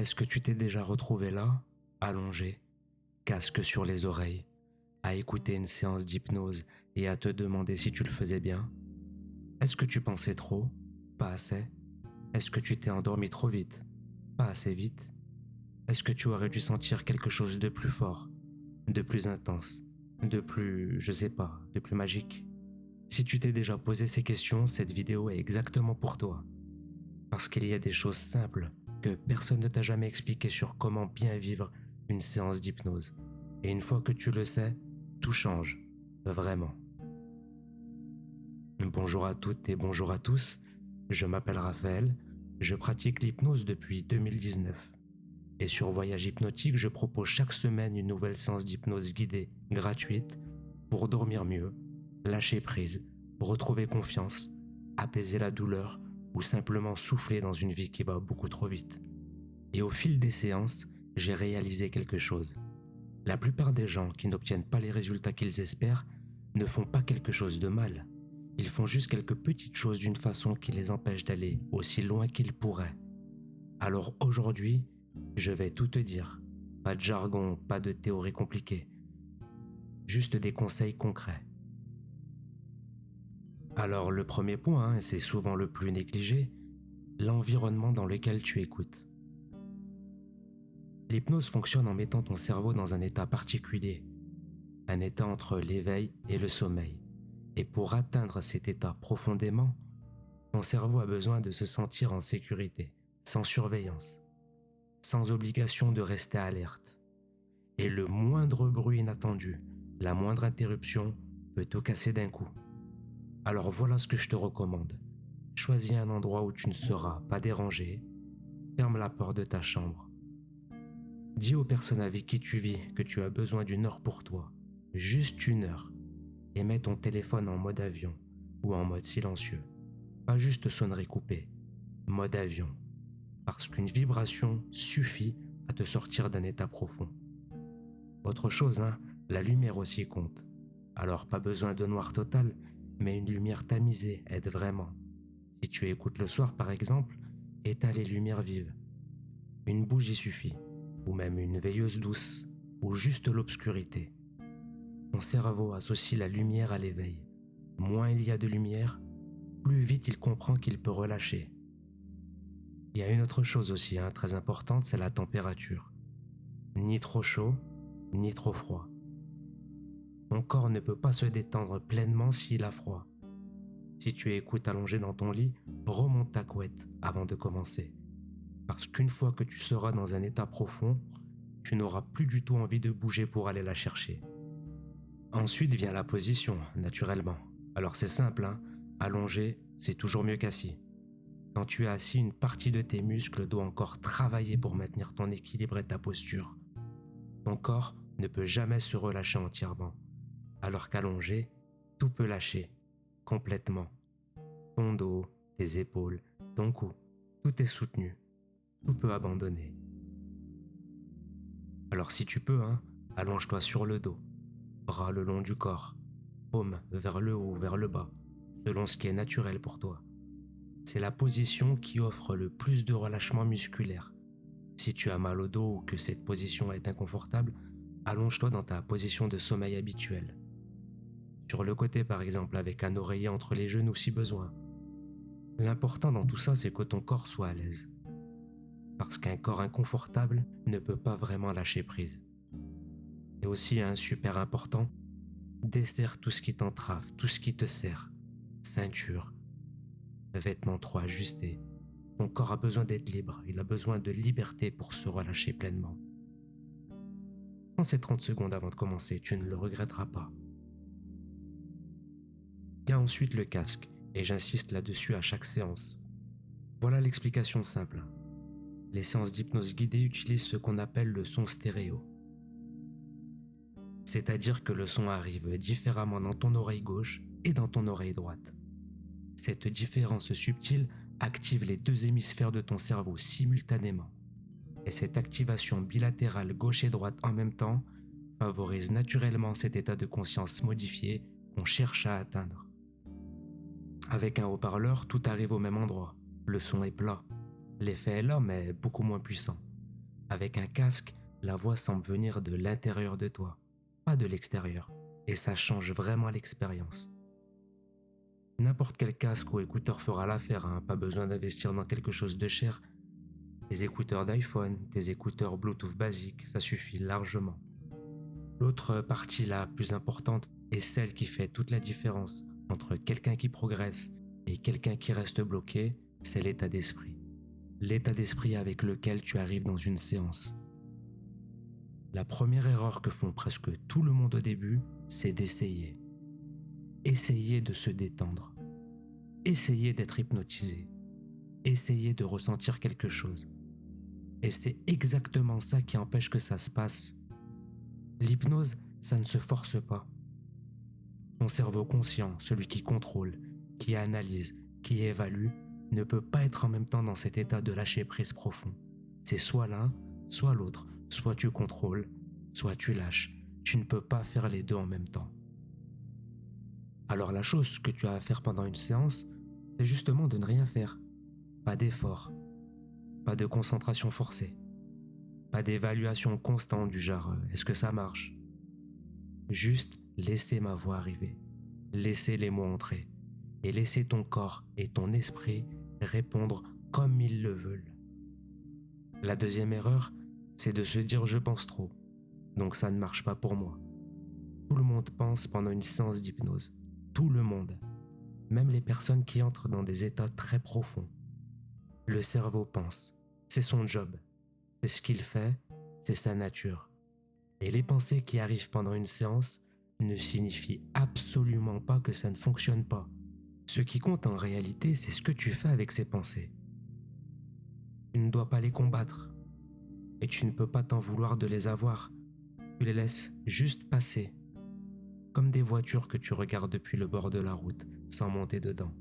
Est-ce que tu t'es déjà retrouvé là, allongé, casque sur les oreilles, à écouter une séance d'hypnose et à te demander si tu le faisais bien? Est-ce que tu pensais trop? Pas assez? Est-ce que tu t'es endormi trop vite? Pas assez vite? Est-ce que tu aurais dû sentir quelque chose de plus fort, de plus intense, de plus, je sais pas, de plus magique? Si tu t'es déjà posé ces questions, cette vidéo est exactement pour toi. Parce qu'il y a des choses simples que personne ne t'a jamais expliquées sur comment bien vivre une séance d'hypnose. Et une fois que tu le sais, tout change. Vraiment. Bonjour à toutes et bonjour à tous. Je m'appelle Raphaël. Je pratique l'hypnose depuis 2019. Et sur Voyage Hypnotique, je propose chaque semaine une nouvelle séance d'hypnose guidée, gratuite, pour dormir mieux, lâcher prise, retrouver confiance, apaiser la douleur ou simplement souffler dans une vie qui va beaucoup trop vite. Et au fil des séances, j'ai réalisé quelque chose. La plupart des gens qui n'obtiennent pas les résultats qu'ils espèrent ne font pas quelque chose de mal. Ils font juste quelques petites choses d'une façon qui les empêche d'aller aussi loin qu'ils pourraient. Alors aujourd'hui, je vais tout te dire. Pas de jargon, pas de théorie compliquée. Juste des conseils concrets. Alors le premier point, et c'est souvent le plus négligé, l'environnement dans lequel tu écoutes. L'hypnose fonctionne en mettant ton cerveau dans un état particulier, un état entre l'éveil et le sommeil. Et pour atteindre cet état profondément, ton cerveau a besoin de se sentir en sécurité, sans surveillance, sans obligation de rester alerte. Et le moindre bruit inattendu, la moindre interruption peut tout casser d'un coup. Alors voilà ce que je te recommande. Choisis un endroit où tu ne seras pas dérangé, ferme la porte de ta chambre. Dis aux personnes avec qui tu vis que tu as besoin d'une heure pour toi, juste une heure, et mets ton téléphone en mode avion ou en mode silencieux. Pas juste sonnerie coupée, mode avion, parce qu'une vibration suffit à te sortir d'un état profond. Autre chose, la lumière aussi compte. Alors pas besoin de noir total, mais une lumière tamisée aide vraiment. Si tu écoutes le soir par exemple, éteins les lumières vives. Une bougie suffit, ou même une veilleuse douce, ou juste l'obscurité. Ton cerveau associe la lumière à l'éveil. Moins il y a de lumière, plus vite il comprend qu'il peut relâcher. Il y a une autre chose aussi très importante, c'est la température. Ni trop chaud, ni trop froid. Ton corps ne peut pas se détendre pleinement s'il a froid. Si tu écoutes allongé dans ton lit, remonte ta couette avant de commencer. Parce qu'une fois que tu seras dans un état profond, tu n'auras plus du tout envie de bouger pour aller la chercher. Ensuite vient la position, naturellement. Alors c'est simple, allongé, c'est toujours mieux qu'assis. Quand tu es assis, une partie de tes muscles doit encore travailler pour maintenir ton équilibre et ta posture. Ton corps ne peut jamais se relâcher entièrement, alors qu'allongé, tout peut lâcher, complètement. Ton dos, tes épaules, ton cou, tout est soutenu, tout peut abandonner. Alors si tu peux, allonge-toi sur le dos, bras le long du corps, paume vers le haut ou vers le bas, selon ce qui est naturel pour toi. C'est la position qui offre le plus de relâchement musculaire. Si tu as mal au dos ou que cette position est inconfortable, allonge-toi dans ta position de sommeil habituelle. Sur le côté par exemple, avec un oreiller entre les genoux si besoin. L'important dans tout ça, c'est que ton corps soit à l'aise. Parce qu'un corps inconfortable ne peut pas vraiment lâcher prise. Et aussi, super important, desserre tout ce qui t'entrave, tout ce qui te serre. Ceinture, vêtements trop ajustés. Ton corps a besoin d'être libre, il a besoin de liberté pour se relâcher pleinement. Prends ces 30 secondes avant de commencer, tu ne le regretteras pas. Il y a ensuite le casque, et j'insiste là-dessus à chaque séance. Voilà l'explication simple. Les séances d'hypnose guidée utilisent ce qu'on appelle le son stéréo. C'est-à-dire que le son arrive différemment dans ton oreille gauche et dans ton oreille droite. Cette différence subtile active les deux hémisphères de ton cerveau simultanément. Et cette activation bilatérale gauche et droite en même temps favorise naturellement cet état de conscience modifié qu'on cherche à atteindre. Avec un haut-parleur, tout arrive au même endroit. Le son est plat. L'effet est là, mais beaucoup moins puissant. Avec un casque, la voix semble venir de l'intérieur de toi, pas de l'extérieur, et ça change vraiment l'expérience. N'importe quel casque ou écouteur fera l'affaire, hein, pas besoin d'investir dans quelque chose de cher. Tes écouteurs d'iPhone, tes écouteurs Bluetooth basiques, ça suffit largement. L'autre partie la plus importante est celle qui fait toute la différence entre quelqu'un qui progresse et quelqu'un qui reste bloqué, c'est l'état d'esprit. L'état d'esprit avec lequel tu arrives dans une séance. La première erreur que font presque tout le monde au début, c'est d'essayer. Essayer de se détendre. Essayer d'être hypnotisé. Essayer de ressentir quelque chose. Et c'est exactement ça qui empêche que ça se passe. L'hypnose, ça ne se force pas. Ton cerveau conscient, celui qui contrôle, qui analyse, qui évalue, ne peut pas être en même temps dans cet état de lâcher-prise profond. C'est soit l'un, soit l'autre. Soit tu contrôles, soit tu lâches. Tu ne peux pas faire les deux en même temps. Alors la chose que tu as à faire pendant une séance, c'est justement de ne rien faire. Pas d'effort, pas de concentration forcée, pas d'évaluation constante du genre est-ce que ça marche? Juste laisser ma voix arriver, laisser les mots entrer et laisser ton corps et ton esprit répondre comme ils le veulent. La deuxième erreur, c'est de se dire je pense trop, donc ça ne marche pas pour moi. Tout le monde pense pendant une séance d'hypnose. Tout le monde. Même les personnes qui entrent dans des états très profonds. Le cerveau pense. C'est son job. C'est ce qu'il fait. C'est sa nature. Et les pensées qui arrivent pendant une séance ne signifient absolument pas que ça ne fonctionne pas. Ce qui compte en réalité, c'est ce que tu fais avec ces pensées. Tu ne dois pas les combattre. Et tu ne peux pas t'en vouloir de les avoir. Tu les laisses juste passer. Comme des voitures que tu regardes depuis le bord de la route, sans monter dedans.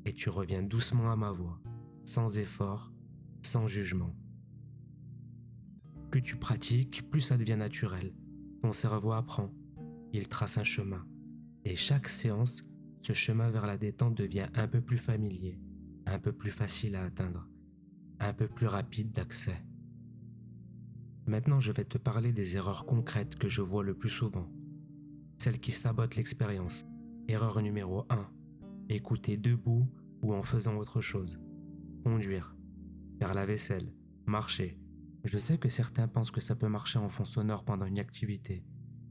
Et tu reviens doucement à ma voix, sans effort, sans jugement. Plus tu pratiques, plus ça devient naturel. Ton cerveau apprend, il trace un chemin. Et chaque séance, ce chemin vers la détente devient un peu plus familier, un peu plus facile à atteindre, un peu plus rapide d'accès. Maintenant, je vais te parler des erreurs concrètes que je vois le plus souvent. Celles qui sabotent l'expérience. Erreur numéro 1. Écouter debout ou en faisant autre chose. Conduire, faire la vaisselle, marcher. Je sais que certains pensent que ça peut marcher en fond sonore pendant une activité.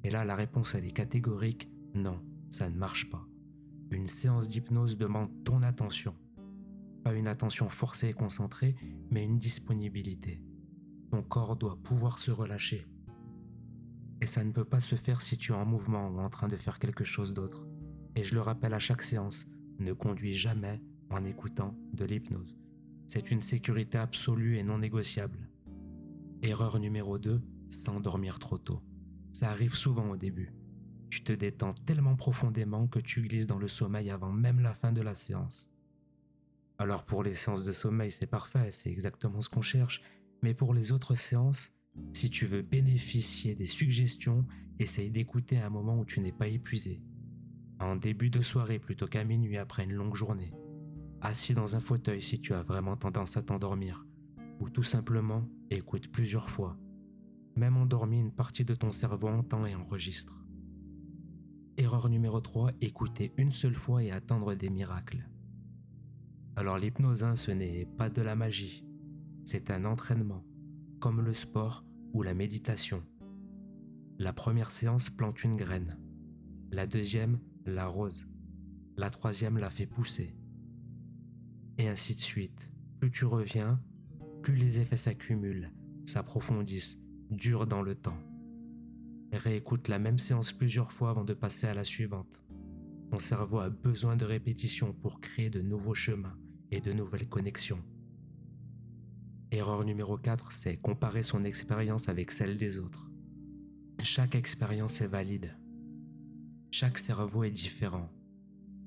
Et là, la réponse elle est catégorique, non, ça ne marche pas. Une séance d'hypnose demande ton attention. Pas une attention forcée et concentrée, mais une disponibilité. Ton corps doit pouvoir se relâcher. Et ça ne peut pas se faire si tu es en mouvement ou en train de faire quelque chose d'autre. Et je le rappelle à chaque séance, ne conduis jamais en écoutant de l'hypnose. C'est une sécurité absolue et non négociable. Erreur numéro 2, s'endormir trop tôt. Ça arrive souvent au début. Tu te détends tellement profondément que tu glisses dans le sommeil avant même la fin de la séance. Alors pour les séances de sommeil, c'est parfait, c'est exactement ce qu'on cherche. Mais pour les autres séances, si tu veux bénéficier des suggestions, essaye d'écouter à un moment où tu n'es pas épuisé. En début de soirée plutôt qu'à minuit après une longue journée. Assis dans un fauteuil si tu as vraiment tendance à t'endormir. Ou tout simplement, écoute plusieurs fois. Même endormi, une partie de ton cerveau entend et enregistre. Erreur numéro 3, écouter une seule fois et attendre des miracles. Alors l'hypnose, ce n'est pas de la magie. C'est un entraînement, comme le sport ou la méditation. La première séance plante une graine. La deuxième l'arrose. La troisième la fait pousser. Et ainsi de suite. Plus tu reviens, plus les effets s'accumulent, s'approfondissent, durent dans le temps. Réécoute la même séance plusieurs fois avant de passer à la suivante. Ton cerveau a besoin de répétition pour créer de nouveaux chemins et de nouvelles connexions. Erreur numéro 4, c'est comparer son expérience avec celle des autres. Chaque expérience est valide. Chaque cerveau est différent.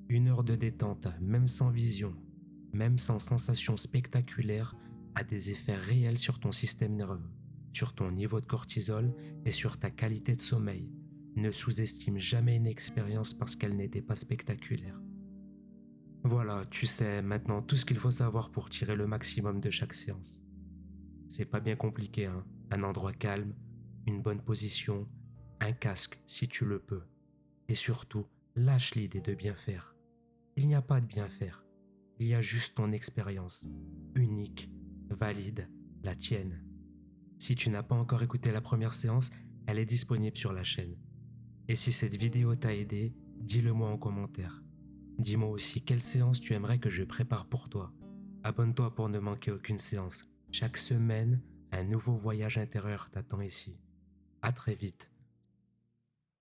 Une heure de détente, même sans vision, même sans sensation spectaculaire, a des effets réels sur ton système nerveux, sur ton niveau de cortisol et sur ta qualité de sommeil. Ne sous-estime jamais une expérience parce qu'elle n'était pas spectaculaire. Voilà, tu sais maintenant tout ce qu'il faut savoir pour tirer le maximum de chaque séance. C'est pas bien compliqué, Un endroit calme, une bonne position, un casque si tu le peux. Et surtout, lâche l'idée de bien faire. Il n'y a pas de bien faire. Il y a juste ton expérience, unique, valide, la tienne. Si tu n'as pas encore écouté la première séance, elle est disponible sur la chaîne. Et si cette vidéo t'a aidé, dis-le moi en commentaire. Dis-moi aussi quelle séance tu aimerais que je prépare pour toi. Abonne-toi pour ne manquer aucune séance. Chaque semaine, un nouveau voyage intérieur t'attend ici. À très vite.